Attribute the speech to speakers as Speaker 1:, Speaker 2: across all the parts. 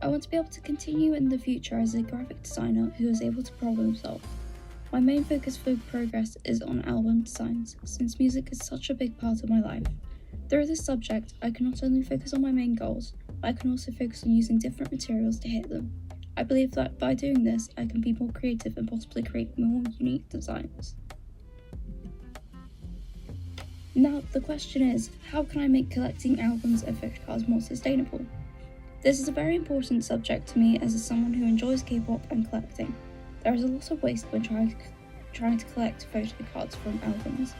Speaker 1: I want to be able to continue in the future as a graphic designer who is able to problem solve. My main focus for progress is on album designs, since music is such a big part of my life. Through this subject, I can not only focus on my main goals, but I can also focus on using different materials to hit them. I believe that by doing this, I can be more creative and possibly create more unique designs. Now, the question is, how can I make collecting albums and photocards more sustainable? This is a very important subject to me as someone who enjoys K-pop and collecting. There is a lot of waste when trying to collect photocards from albums.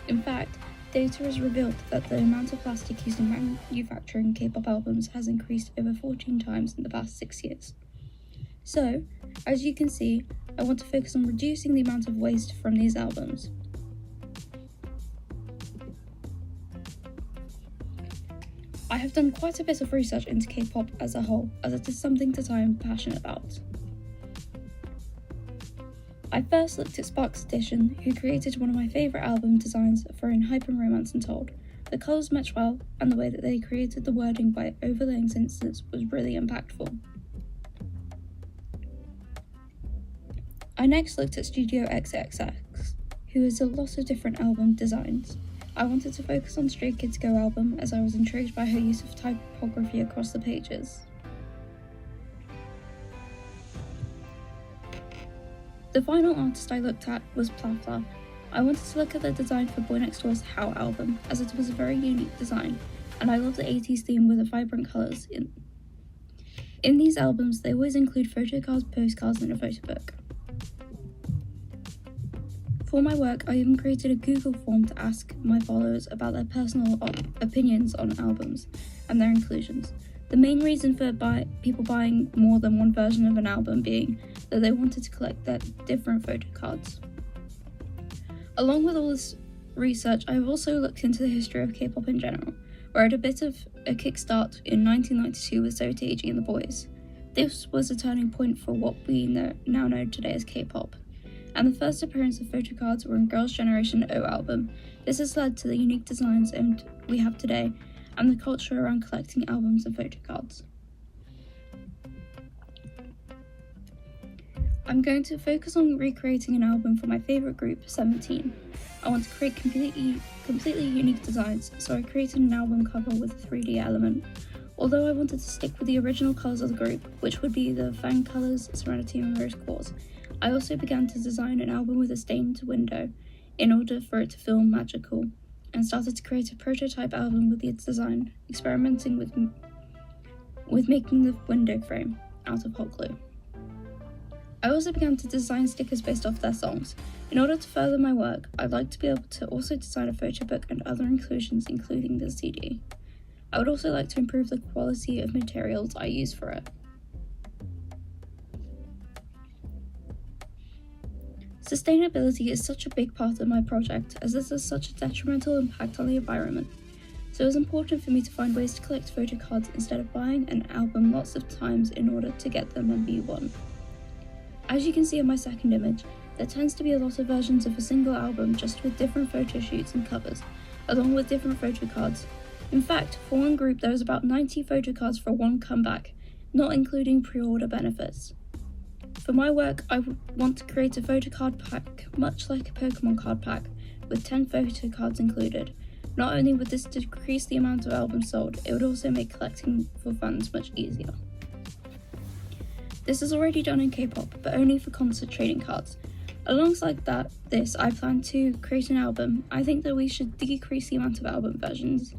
Speaker 1: In fact, data has revealed that the amount of plastic used in manufacturing K-pop albums has increased over 14 times in the past 6 years. So, as you can see, I want to focus on reducing the amount of waste from these albums. I have done quite a bit of research into K-pop as a whole, as it is something that I am passionate about. I first looked at Sparks Edition, who created one of my favourite album designs for In Hype and Romance Untold. The colours match well, and the way that they created the wording by overlaying sentences was really impactful. I next looked at Studio XXX, who has a lot of different album designs. I wanted to focus on Stray Kids Go album as I was intrigued by her use of typography across the pages. The final artist I looked at was Plafla. I wanted to look at the design for Boy Next Door's How album, as it was a very unique design, and I love the 80s theme with the vibrant colours. In these albums, they always include photocards, postcards, and a photo book. For my work, I even created a Google form to ask my followers about their personal opinions on albums and their inclusions. The main reason for people buying more than one version of an album being that they wanted to collect their different photo cards. Along with all this research, I have also looked into the history of K-pop in general, where I had a bit of a kickstart in 1992 with Sotaji and the Boys. This was a turning point for what we now know today as K-pop, and the first appearance of photo cards were in Girls' Generation O album. This has led to the unique designs we have today, and the culture around collecting albums and photo cards. I'm going to focus on recreating an album for my favourite group, 17. I want to create completely unique designs, so I created an album cover with a 3D element. Although I wanted to stick with the original colours of the group, which would be the Fang colours, Serenity and Rose Quartz, I also began to design an album with a stained window in order for it to feel magical, and started to create a prototype album with its design, experimenting with making the window frame out of hot glue. I also began to design stickers based off their songs. In order to further my work, I'd like to be able to also design a photo book and other inclusions, including the CD. I would also like to improve the quality of materials I use for it. Sustainability is such a big part of my project, as this has such a detrimental impact on the environment. So it was important for me to find ways to collect photo cards instead of buying an album lots of times in order to get them and be one. As you can see in my second image, there tends to be a lot of versions of a single album just with different photo shoots and covers, along with different photo cards. In fact, for one group there was about 90 photo cards for one comeback, not including pre-order benefits. For my work, I want to create a photo card pack, much like a Pokemon card pack, with 10 photo cards included. Not only would this decrease the amount of albums sold, it would also make collecting for fans much easier. This is already done in K-pop, but only for concert trading cards. Alongside this, I plan to create an album. I think that we should decrease the amount of album versions.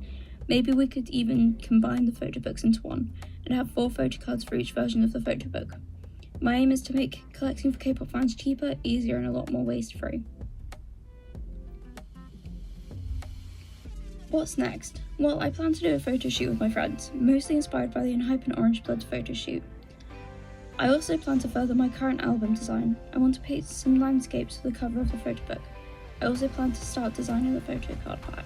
Speaker 1: Maybe we could even combine the photo books into one, and have 4 photo cards for each version of the photo book. My aim is to make collecting for K-pop fans cheaper, easier, and a lot more waste-free. What's next? Well, I plan to do a photo shoot with my friends, mostly inspired by the In Hype and Orange Blood photo shoot. I also plan to further my current album design. I want to paint some landscapes for the cover of the photo book. I also plan to start designing the photo card pack.